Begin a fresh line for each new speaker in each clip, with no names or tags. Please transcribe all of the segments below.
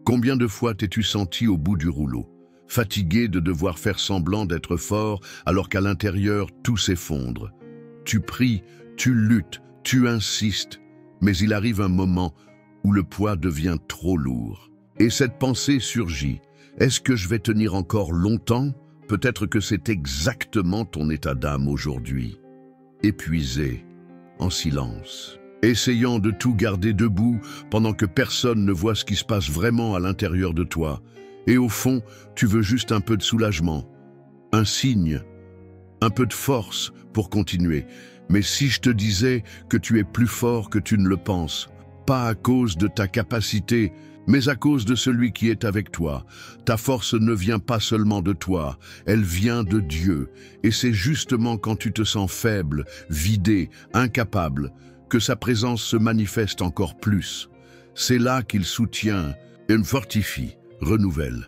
Combien de fois t'es-tu senti au bout du rouleau, fatigué de devoir faire semblant d'être fort alors qu'à l'intérieur tout s'effondre? Tu pries, tu luttes, tu insistes, mais il arrive un moment où le poids devient trop lourd. Et cette pensée surgit. Est-ce que je vais tenir encore longtemps? Peut-être que c'est exactement ton état d'âme aujourd'hui. Épuisé, en silence, essayant de tout garder debout pendant que personne ne voit ce qui se passe vraiment à l'intérieur de toi. Et au fond, tu veux juste un peu de soulagement, un signe, un peu de force pour continuer. Mais si je te disais que tu es plus fort que tu ne le penses, pas à cause de ta capacité, mais à cause de celui qui est avec toi. Ta force ne vient pas seulement de toi, elle vient de Dieu. Et c'est justement quand tu te sens faible, vidé, incapable, que sa présence se manifeste encore plus. C'est là qu'il soutient, et fortifie, renouvelle.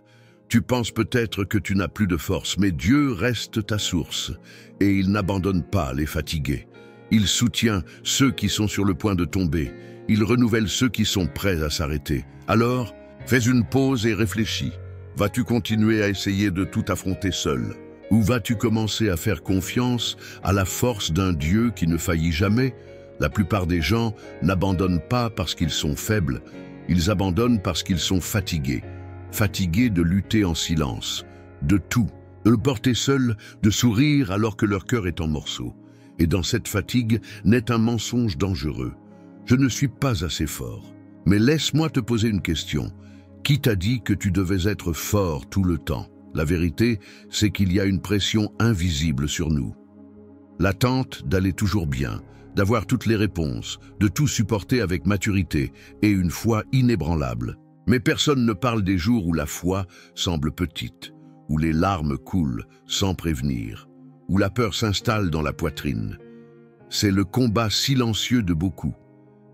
Tu penses peut-être que tu n'as plus de force, mais Dieu reste ta source, et il n'abandonne pas les fatigués. Il soutient ceux qui sont sur le point de tomber. Il renouvelle ceux qui sont prêts à s'arrêter. Alors, fais une pause et réfléchis. Vas-tu continuer à essayer de tout affronter seul? Ou vas-tu commencer à faire confiance à la force d'un Dieu qui ne faillit jamais? La plupart des gens n'abandonnent pas parce qu'ils sont faibles. Ils abandonnent parce qu'ils sont fatigués. Fatigués de lutter en silence, de tout, de le porter seul, de sourire alors que leur cœur est en morceaux. Et dans cette fatigue naît un mensonge dangereux. Je ne suis pas assez fort. Mais laisse-moi te poser une question. Qui t'a dit que tu devais être fort tout le temps? La vérité, c'est qu'il y a une pression invisible sur nous. L'attente d'aller toujours bien, d'avoir toutes les réponses, de tout supporter avec maturité et une foi inébranlable. Mais personne ne parle des jours où la foi semble petite, où les larmes coulent sans prévenir, où la peur s'installe dans la poitrine. C'est le combat silencieux de beaucoup.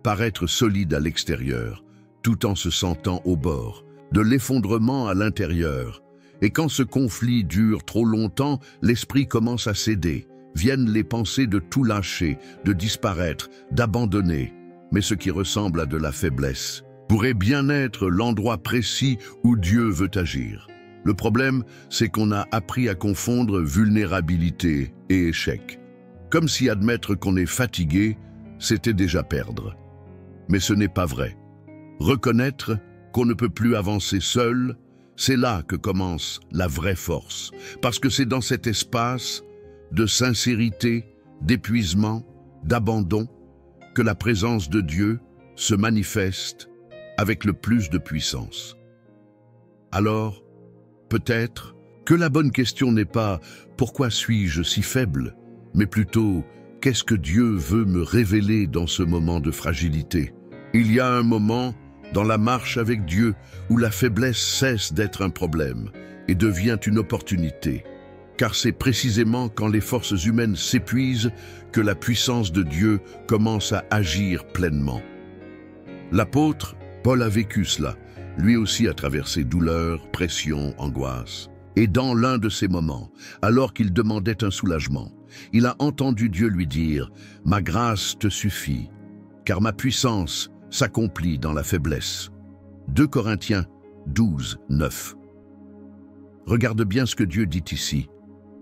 Paraître solide à l'extérieur, tout en se sentant au bord, de l'effondrement à l'intérieur. Et quand ce conflit dure trop longtemps, l'esprit commence à céder. Viennent les pensées de tout lâcher, de disparaître, d'abandonner. Mais ce qui ressemble à de la faiblesse pourrait bien être l'endroit précis où Dieu veut agir. Le problème, c'est qu'on a appris à confondre vulnérabilité et échec. Comme si admettre qu'on est fatigué, c'était déjà perdre. Mais ce n'est pas vrai. Reconnaître qu'on ne peut plus avancer seul, c'est là que commence la vraie force. Parce que c'est dans cet espace de sincérité, d'épuisement, d'abandon, que la présence de Dieu se manifeste avec le plus de puissance. Alors, peut-être que la bonne question n'est pas « Pourquoi suis-je si faible ?», mais plutôt « Qu'est-ce que Dieu veut me révéler dans ce moment de fragilité ?» Il y a un moment dans la marche avec Dieu où la faiblesse cesse d'être un problème et devient une opportunité. Car c'est précisément quand les forces humaines s'épuisent que la puissance de Dieu commence à agir pleinement. L'apôtre Paul a vécu cela. Lui aussi a traversé douleur, pression, angoisse. Et dans l'un de ces moments, alors qu'il demandait un soulagement, il a entendu Dieu lui dire « Ma grâce te suffit, car ma puissance s'accomplit dans la faiblesse. » 2 Corinthiens 12, 9. Regarde bien ce que Dieu dit ici.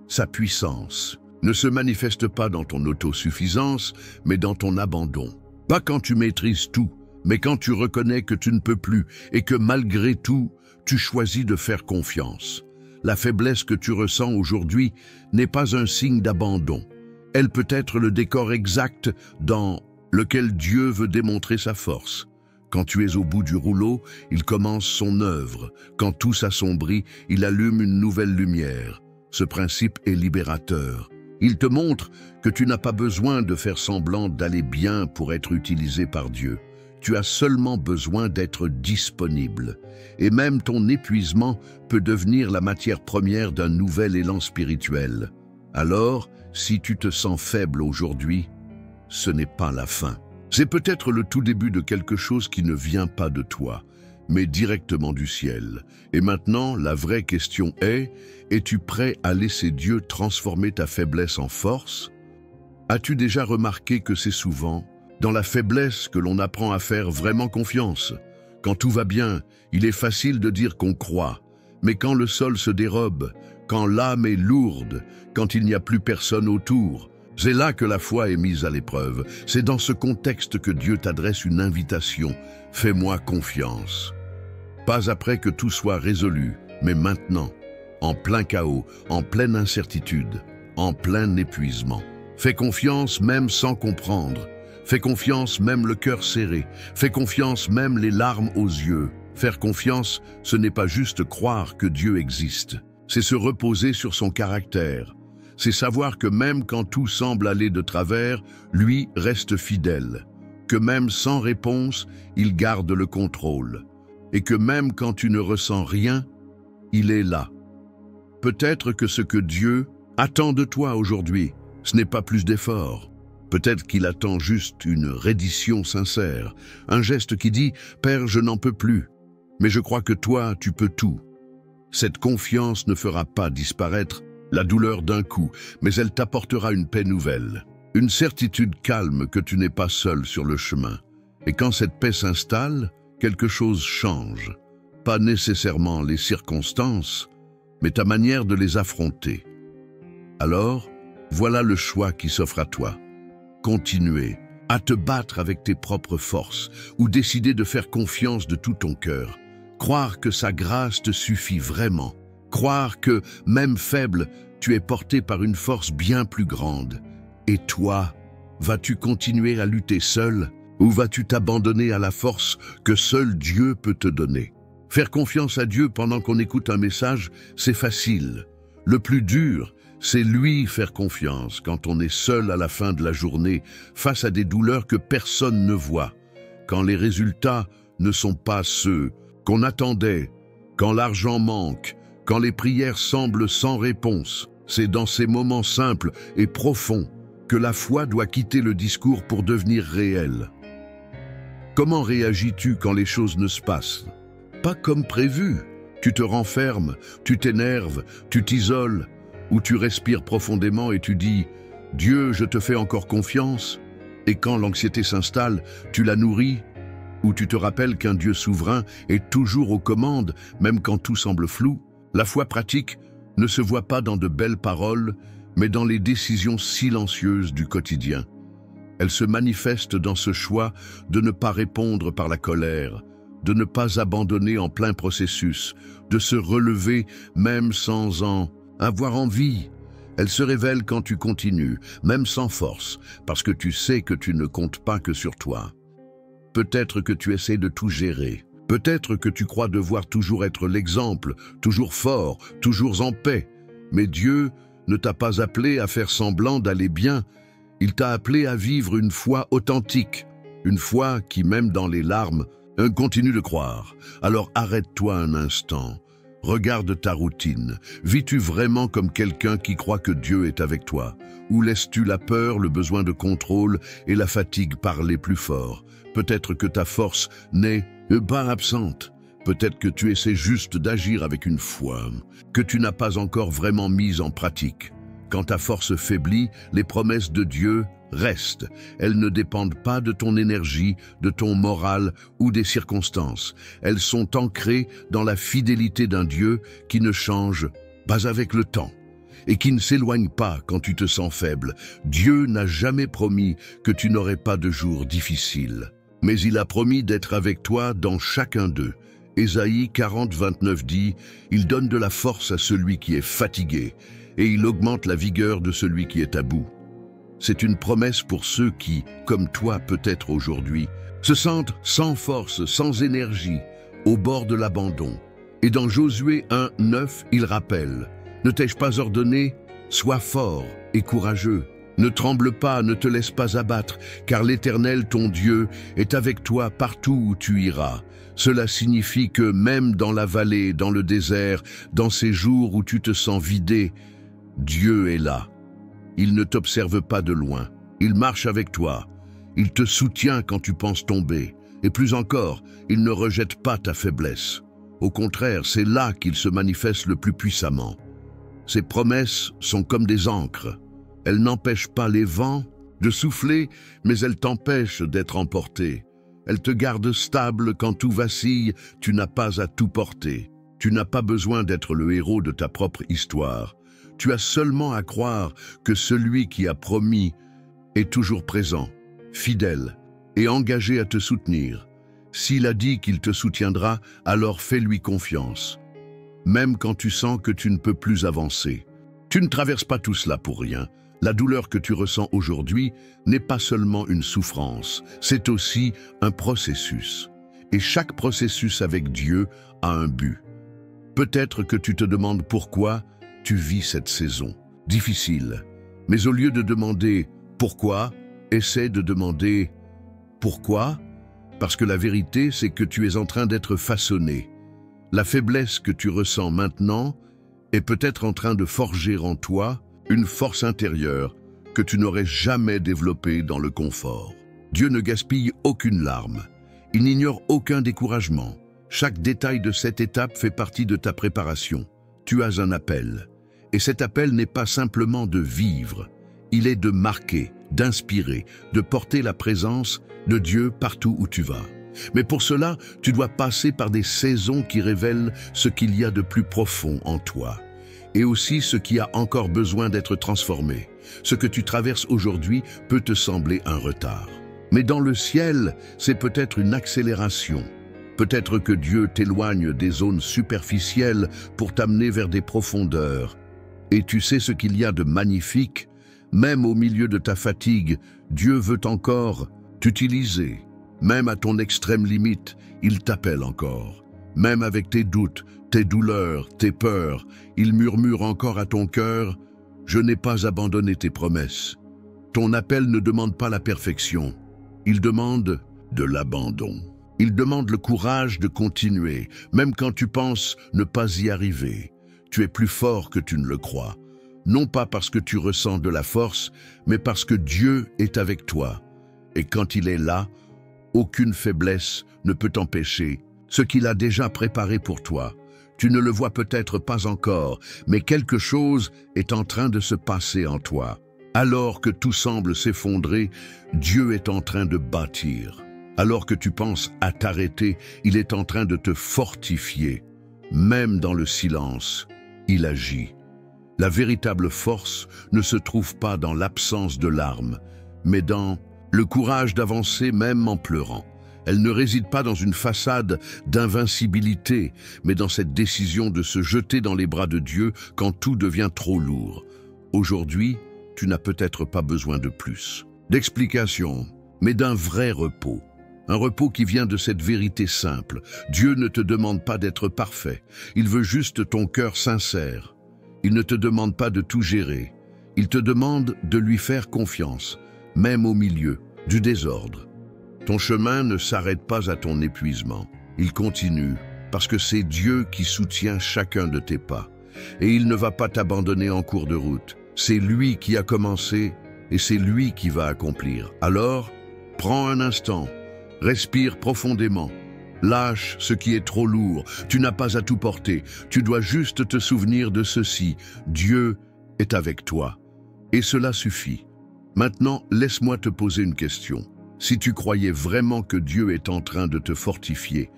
Sa puissance ne se manifeste pas dans ton autosuffisance, mais dans ton abandon. Pas quand tu maîtrises tout, mais quand tu reconnais que tu ne peux plus et que malgré tout, tu choisis de faire confiance. La faiblesse que tu ressens aujourd'hui n'est pas un signe d'abandon. Elle peut être le décor exact dans lequel Dieu veut démontrer sa force. Quand tu es au bout du rouleau, il commence son œuvre. Quand tout s'assombrit, il allume une nouvelle lumière. Ce principe est libérateur. Il te montre que tu n'as pas besoin de faire semblant d'aller bien pour être utilisé par Dieu. Tu as seulement besoin d'être disponible. Et même ton épuisement peut devenir la matière première d'un nouvel élan spirituel. Alors, si tu te sens faible aujourd'hui, ce n'est pas la fin. C'est peut-être le tout début de quelque chose qui ne vient pas de toi, mais directement du ciel. Et maintenant, la vraie question est, es-tu prêt à laisser Dieu transformer ta faiblesse en force? As-tu déjà remarqué que c'est souvent dans la faiblesse que l'on apprend à faire vraiment confiance? Quand tout va bien, il est facile de dire qu'on croit. Mais quand le sol se dérobe, quand l'âme est lourde, quand il n'y a plus personne autour, c'est là que la foi est mise à l'épreuve. C'est dans ce contexte que Dieu t'adresse une invitation. Fais-moi confiance. Pas après que tout soit résolu, mais maintenant, en plein chaos, en pleine incertitude, en plein épuisement. Fais confiance même sans comprendre. Fais confiance même le cœur serré. Fais confiance même les larmes aux yeux. Faire confiance, ce n'est pas juste croire que Dieu existe. C'est se reposer sur son caractère. C'est savoir que même quand tout semble aller de travers, lui reste fidèle. Que même sans réponse, il garde le contrôle. Et que même quand tu ne ressens rien, il est là. Peut-être que ce que Dieu attend de toi aujourd'hui, ce n'est pas plus d'efforts. Peut-être qu'il attend juste une reddition sincère, un geste qui dit « Père, je n'en peux plus, mais je crois que toi, tu peux tout ». Cette confiance ne fera pas disparaître la douleur d'un coup, mais elle t'apportera une paix nouvelle, une certitude calme que tu n'es pas seul sur le chemin. Et quand cette paix s'installe, quelque chose change. Pas nécessairement les circonstances, mais ta manière de les affronter. Alors, voilà le choix qui s'offre à toi. Continuer à te battre avec tes propres forces ou décider de faire confiance de tout ton cœur. Croire que sa grâce te suffit vraiment. Croire que, même faible, tu es porté par une force bien plus grande. Et toi, vas-tu continuer à lutter seul ou vas-tu t'abandonner à la force que seul Dieu peut te donner? Faire confiance à Dieu pendant qu'on écoute un message, c'est facile. Le plus dur, c'est lui faire confiance quand on est seul à la fin de la journée, face à des douleurs que personne ne voit, quand les résultats ne sont pas ceux qu'on attendait, quand l'argent manque, quand les prières semblent sans réponse. C'est dans ces moments simples et profonds que la foi doit quitter le discours pour devenir réelle. Comment réagis-tu quand les choses ne se passent pas comme prévu? Tu te renfermes, tu t'énerves, tu t'isoles, ou tu respires profondément et tu dis « Dieu, je te fais encore confiance ». Et quand l'anxiété s'installe, tu la nourris, ou tu te rappelles qu'un Dieu souverain est toujours aux commandes, même quand tout semble flou. La foi pratique ne se voit pas dans de belles paroles, mais dans les décisions silencieuses du quotidien. Elle se manifeste dans ce choix de ne pas répondre par la colère, de ne pas abandonner en plein processus, de se relever même sans en avoir envie. Elle se révèle quand tu continues, même sans force, parce que tu sais que tu ne comptes pas que sur toi. Peut-être que tu essaies de tout gérer. Peut-être que tu crois devoir toujours être l'exemple, toujours fort, toujours en paix. Mais Dieu ne t'a pas appelé à faire semblant d'aller bien. Il t'a appelé à vivre une foi authentique, une foi qui, même dans les larmes, continue de croire. Alors arrête-toi un instant. Regarde ta routine. Vis-tu vraiment comme quelqu'un qui croit que Dieu est avec toi? Ou laisses-tu la peur, le besoin de contrôle et la fatigue parler plus fort? Peut-être que ta force n'est pas absente. Peut-être que tu essaies juste d'agir avec une foi que tu n'as pas encore vraiment mise en pratique. Quand ta force faiblit, les promesses de Dieu restent. Elles ne dépendent pas de ton énergie, de ton moral ou des circonstances. Elles sont ancrées dans la fidélité d'un Dieu qui ne change pas avec le temps et qui ne s'éloigne pas quand tu te sens faible. Dieu n'a jamais promis que tu n'aurais pas de jours difficiles, mais il a promis d'être avec toi dans chacun d'eux. Ésaïe 40, 29 dit « Il donne de la force à celui qui est fatigué, et il augmente la vigueur de celui qui est à bout. » C'est une promesse pour ceux qui, comme toi peut-être aujourd'hui, se sentent sans force, sans énergie, au bord de l'abandon. Et dans Josué 1, 9, il rappelle « Ne t'ai-je pas ordonné? Sois fort et courageux. Ne tremble pas, ne te laisse pas abattre, car l'Éternel, ton Dieu, est avec toi partout où tu iras. » Cela signifie que même dans la vallée, dans le désert, dans ces jours où tu te sens vidé, Dieu est là. Il ne t'observe pas de loin. Il marche avec toi. Il te soutient quand tu penses tomber. Et plus encore, il ne rejette pas ta faiblesse. Au contraire, c'est là qu'il se manifeste le plus puissamment. Ses promesses sont comme des ancres. Elles n'empêchent pas les vents de souffler, mais elles t'empêchent d'être emporté. Elle te garde stable quand tout vacille, tu n'as pas à tout porter. Tu n'as pas besoin d'être le héros de ta propre histoire. Tu as seulement à croire que celui qui a promis est toujours présent, fidèle et engagé à te soutenir. S'il a dit qu'il te soutiendra, alors fais-lui confiance. Même quand tu sens que tu ne peux plus avancer. Tu ne traverses pas tout cela pour rien. La douleur que tu ressens aujourd'hui n'est pas seulement une souffrance, c'est aussi un processus. Et chaque processus avec Dieu a un but. Peut-être que tu te demandes pourquoi tu vis cette saison difficile. Mais au lieu de demander « pourquoi ?», essaie de demander « pourquoi ?» Parce que la vérité, c'est que tu es en train d'être façonné. La faiblesse que tu ressens maintenant est peut-être en train de forger en toi une force intérieure que tu n'aurais jamais développée dans le confort. Dieu ne gaspille aucune larme. Il n'ignore aucun découragement. Chaque détail de cette étape fait partie de ta préparation. Tu as un appel. Et cet appel n'est pas simplement de vivre. Il est de marquer, d'inspirer, de porter la présence de Dieu partout où tu vas. Mais pour cela, tu dois passer par des saisons qui révèlent ce qu'il y a de plus profond en toi. Et aussi ce qui a encore besoin d'être transformé. Ce que tu traverses aujourd'hui peut te sembler un retard. Mais dans le ciel, c'est peut-être une accélération. Peut-être que Dieu t'éloigne des zones superficielles pour t'amener vers des profondeurs. Et tu sais ce qu'il y a de magnifique? Même au milieu de ta fatigue, Dieu veut encore t'utiliser. Même à ton extrême limite, il t'appelle encore. Même avec tes doutes, tes douleurs, tes peurs, il murmure encore à ton cœur « Je n'ai pas abandonné tes promesses ». Ton appel ne demande pas la perfection, il demande de l'abandon. Il demande le courage de continuer, même quand tu penses ne pas y arriver. Tu es plus fort que tu ne le crois. Non pas parce que tu ressens de la force, mais parce que Dieu est avec toi. Et quand il est là, aucune faiblesse ne peut t'empêcher ce qu'il a déjà préparé pour toi. Tu ne le vois peut-être pas encore, mais quelque chose est en train de se passer en toi. Alors que tout semble s'effondrer, Dieu est en train de bâtir. Alors que tu penses à t'arrêter, il est en train de te fortifier. Même dans le silence, il agit. La véritable force ne se trouve pas dans l'absence de larmes, mais dans le courage d'avancer même en pleurant. Elle ne réside pas dans une façade d'invincibilité, mais dans cette décision de se jeter dans les bras de Dieu quand tout devient trop lourd. Aujourd'hui, tu n'as peut-être pas besoin de plus, d'explications, mais d'un vrai repos. Un repos qui vient de cette vérité simple. Dieu ne te demande pas d'être parfait, il veut juste ton cœur sincère. Il ne te demande pas de tout gérer, il te demande de lui faire confiance, même au milieu du désordre. Ton chemin ne s'arrête pas à ton épuisement, il continue, parce que c'est Dieu qui soutient chacun de tes pas. Et il ne va pas t'abandonner en cours de route. C'est lui qui a commencé et c'est lui qui va accomplir. Alors, prends un instant, respire profondément, lâche ce qui est trop lourd. Tu n'as pas à tout porter, tu dois juste te souvenir de ceci. Dieu est avec toi. Et cela suffit. Maintenant, laisse-moi te poser une question. Si tu croyais vraiment que Dieu est en train de te fortifier,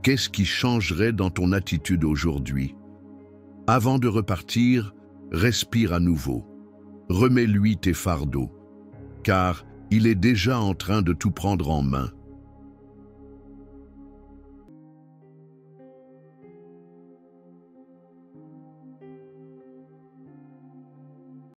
qu'est-ce qui changerait dans ton attitude aujourd'hui? Avant de repartir, respire à nouveau. Remets-lui tes fardeaux, car il est déjà en train de tout prendre en main.